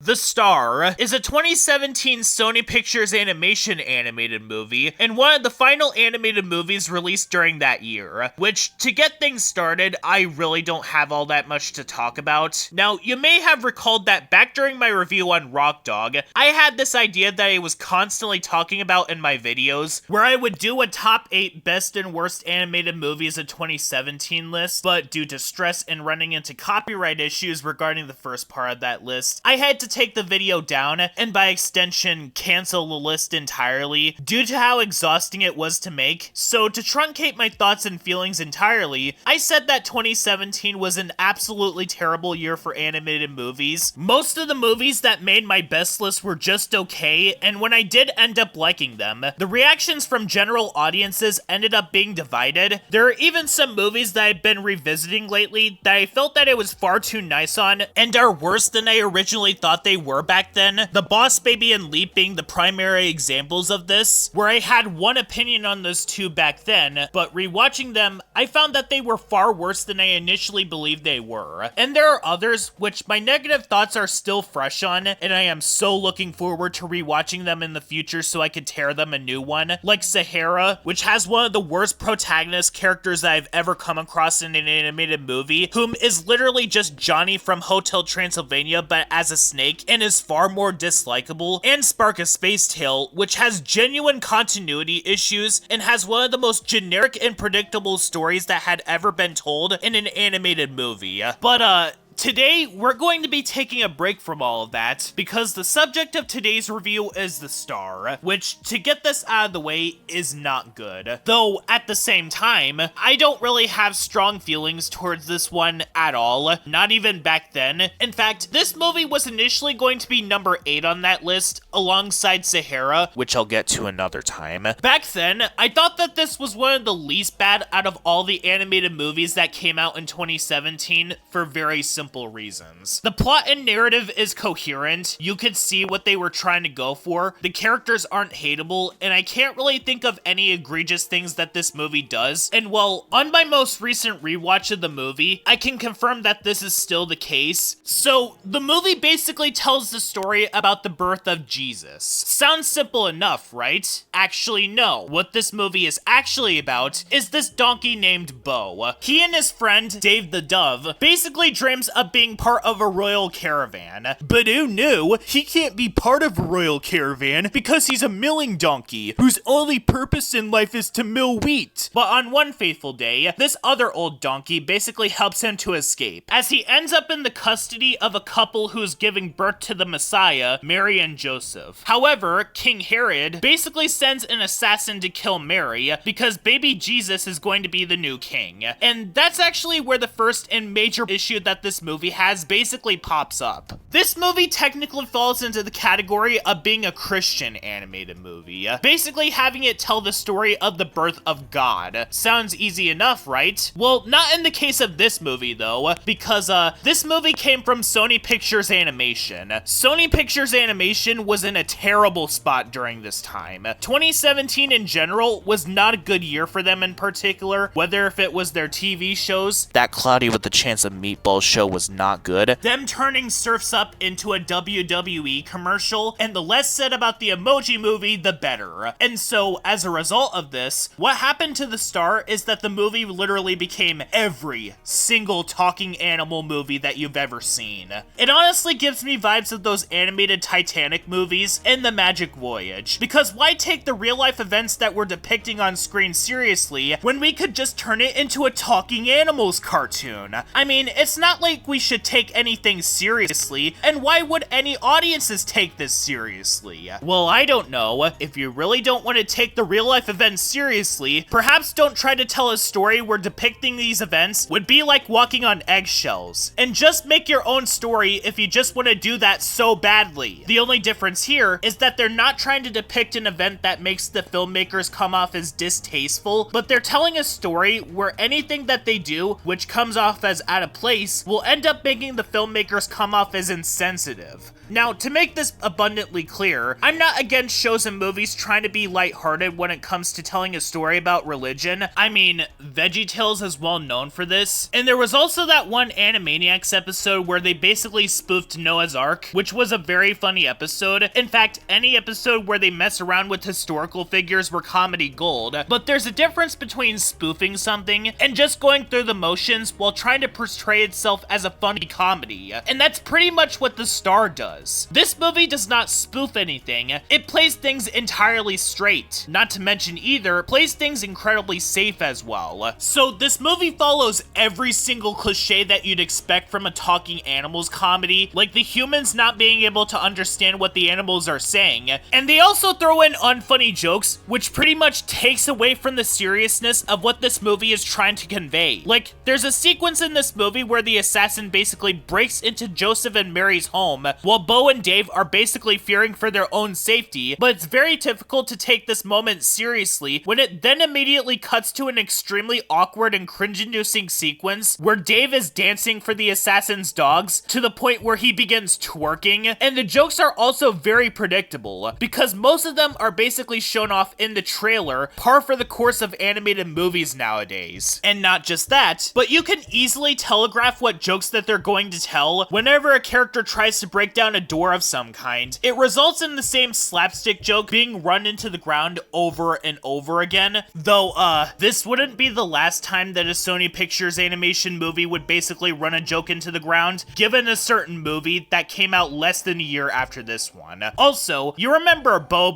The Star is a 2017 Sony Pictures Animation animated movie, and one of the final animated movies released during that year, which, to get things started, I really don't have all that much to talk about. Now, you may have recalled that back during my review on Rock Dog, I had this idea that I was constantly talking about in my videos, where I would do a top 8 best and worst animated movies of 2017 list, but due to stress and running into copyright issues regarding the first part of that list, I had to take the video down, and by extension, cancel the list entirely, due to how exhausting it was to make. So to truncate my thoughts and feelings entirely, I said that 2017 was an absolutely terrible year for animated movies. Most of the movies that made my best list were just okay, and when I did end up liking them, the reactions from general audiences ended up being divided. There are even some movies that I've been revisiting lately that I felt that it was far too nice on, and are worse than I originally thought they were back then. The Boss Baby and Leap being the primary examples of this, where I had one opinion on those two back then, but rewatching them, I found that they were far worse than I initially believed they were. And there are others, which my negative thoughts are still fresh on, and I am so looking forward to rewatching them in the future so I could tear them a new one, like Sahara, which has one of the worst protagonist characters that I've ever come across in an animated movie, whom is literally just Johnny from Hotel Transylvania but as a snake, and is far more dislikable, and Spark a Space Tale, which has genuine continuity issues and has one of the most generic and predictable stories that had ever been told in an animated movie. But today, we're going to be taking a break from all of that, because the subject of today's review is The Star, which, to get this out of the way, is not good. Though, at the same time, I don't really have strong feelings towards this one at all, not even back then. In fact, this movie was initially going to be number 8 on that list, alongside Sahara, which I'll get to another time. Back then, I thought that this was one of the least bad out of all the animated movies that came out in 2017, for very simple reasons. The plot and narrative is coherent, you could see what they were trying to go for, the characters aren't hateable, and I can't really think of any egregious things that this movie does, and well, on my most recent rewatch of the movie, I can confirm that this is still the case. So, the movie basically tells the story about the birth of Jesus. Sounds simple enough, right? Actually, no. What this movie is actually about is this donkey named Bo. He and his friend, Dave the Dove, basically dreams of being part of a royal caravan. But oh no, he can't be part of a royal caravan because he's a milling donkey whose only purpose in life is to mill wheat. But on one fateful day, this other old donkey basically helps him to escape, as he ends up in the custody of a couple who's giving birth to the Messiah, Mary and Joseph. However, King Herod basically sends an assassin to kill Mary because baby Jesus is going to be the new king. And that's actually where the first and major issue that this movie has basically pops up. This movie technically falls into the category of being a Christian animated movie, basically having it tell the story of the birth of God. Sounds easy enough, right? Well, not in the case of this movie though, because this movie came from Sony Pictures Animation. Sony Pictures Animation was in a terrible spot during this time. 2017 in general was not a good year for them in particular, whether if it was their TV shows, that Cloudy with a Chance of Meatballs show was not good, them turning Surf's Up into a WWE commercial, and the less said about the Emoji Movie, the better. And so, as a result of this, what happened to The Star is that the movie literally became every single talking animal movie that you've ever seen. It honestly gives me vibes of those animated Titanic movies and The Magic Voyage, because why take the real-life events that we're depicting on screen seriously when we could just turn it into a talking animals cartoon? I mean, it's not like we should take anything seriously, and why would any audiences take this seriously? Well, I don't know. If you really don't want to take the real-life events seriously, perhaps don't try to tell a story where depicting these events would be like walking on eggshells, and just make your own story if you just want to do that so badly. The only difference here is that they're not trying to depict an event that makes the filmmakers come off as distasteful, but they're telling a story where anything that they do, which comes off as out of place, will end up making the filmmakers come off as insensitive. Now, to make this abundantly clear, I'm not against shows and movies trying to be lighthearted when it comes to telling a story about religion. I mean, VeggieTales is well known for this. And there was also that one Animaniacs episode where they basically spoofed Noah's Ark, which was a very funny episode. In fact, any episode where they mess around with historical figures were comedy gold. But there's a difference between spoofing something and just going through the motions while trying to portray itself as a funny comedy. And that's pretty much what The Star does. This movie does not spoof anything, it plays things entirely straight. Not to mention either, plays things incredibly safe as well. So this movie follows every single cliche that you'd expect from a talking animals comedy, like the humans not being able to understand what the animals are saying, and they also throw in unfunny jokes, which pretty much takes away from the seriousness of what this movie is trying to convey. Like, there's a sequence in this movie where the assassin basically breaks into Joseph and Mary's home, while Bo and Dave are basically fearing for their own safety, but it's very difficult to take this moment seriously when it then immediately cuts to an extremely awkward and cringe-inducing sequence where Dave is dancing for the assassin's dogs to the point where he begins twerking, and the jokes are also very predictable, because most of them are basically shown off in the trailer, par for the course of animated movies nowadays. And not just that, but you can easily telegraph what jokes that they're going to tell whenever a character tries to break down a door of some kind. It results in the same slapstick joke being run into the ground over and over again, though, this wouldn't be the last time that a Sony Pictures animation movie would basically run a joke into the ground, given a certain movie that came out less than a year after this one. Also, you remember Bo?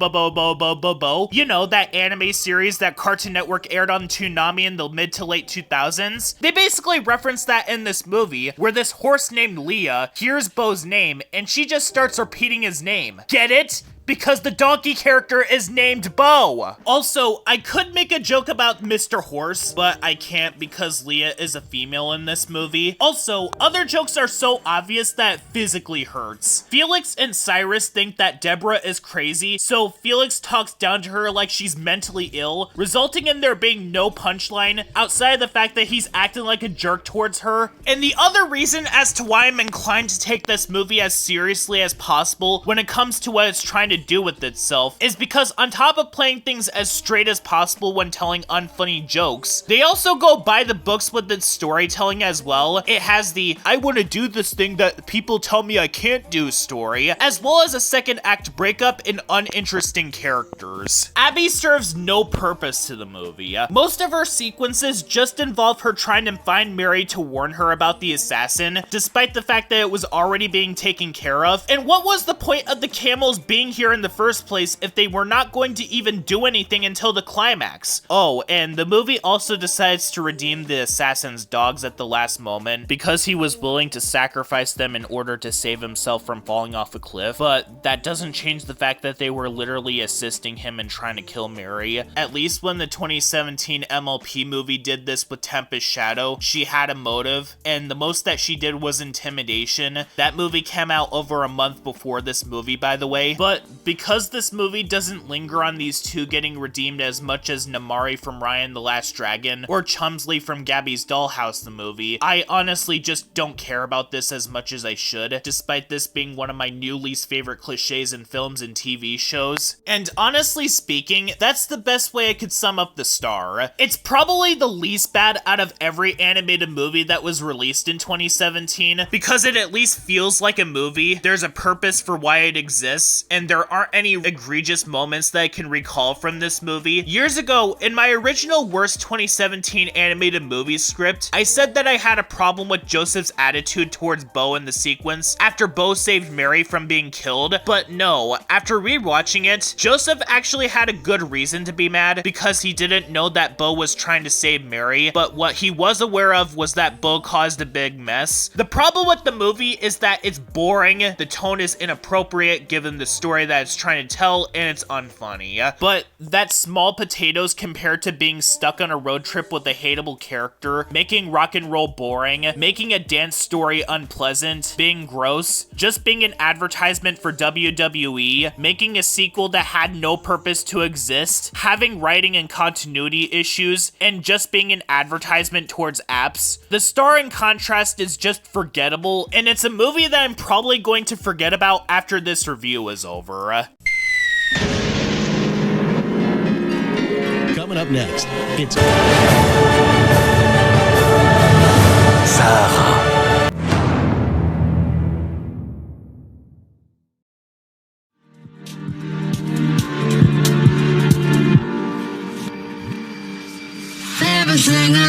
You know, that anime series that Cartoon Network aired on Toonami in the mid to late 2000s? They basically reference that in this movie, where this horse named Leah hears Bo's name, and she just starts repeating his name. Get it? Because the donkey character is named Bo. Also, I could make a joke about Mr. Horse, but I can't because Leah is a female in this movie. Also, other jokes are so obvious that it physically hurts. Felix and Cyrus think that Deborah is crazy, so Felix talks down to her like she's mentally ill, resulting in there being no punchline outside of the fact that he's acting like a jerk towards her. And the other reason as to why I'm inclined to take this movie as seriously as possible when it comes to what it's trying to do with itself is because on top of playing things as straight as possible when telling unfunny jokes, they also go by the books with its storytelling as well. It has the I want to do this thing that people tell me I can't do story, as well as a second act breakup and uninteresting characters. Abby serves no purpose to the movie. Most of her sequences just involve her trying to find Mary to warn her about the assassin, despite the fact that it was already being taken care of. And what was the point of the camels being here in the first place if they were not going to even do anything until the climax? Oh, and the movie also decides to redeem the assassin's dogs at the last moment because he was willing to sacrifice them in order to save himself from falling off a cliff, but that doesn't change the fact that they were literally assisting him in trying to kill Mary. At least when the 2017 MLP movie did this with Tempest Shadow, she had a motive, and the most that she did was intimidation. That movie came out over a month before this movie, by the way, but because this movie doesn't linger on these two getting redeemed as much as Namari from Ryan the Last Dragon or Chumsley from Gabby's Dollhouse the movie, I honestly just don't care about this as much as I should, despite this being one of my new least favorite cliches in films and TV shows. And honestly speaking, that's the best way I could sum up The Star. It's probably the least bad out of every animated movie that was released in 2017, because it at least feels like a movie, there's a purpose for why it exists, and there aren't any egregious moments that I can recall from this movie. Years ago, in my original worst 2017 animated movie script, I said that I had a problem with Joseph's attitude towards Bo in the sequence after Bo saved Mary from being killed, but no, after rewatching it, Joseph actually had a good reason to be mad because he didn't know that Bo was trying to save Mary, but what he was aware of was that Bo caused a big mess. The problem with the movie is that it's boring, the tone is inappropriate given the story that it's trying to tell, and it's unfunny. But that's small potatoes compared to being stuck on a road trip with a hateable character, making rock and roll boring, making a dance story unpleasant, being gross, just being an advertisement for WWE, making a sequel that had no purpose to exist, having writing and continuity issues, and just being an advertisement towards apps. The star in contrast is just forgettable, and it's a movie that I'm probably going to forget about after this review is over. Coming up next, it's Sarah. Everything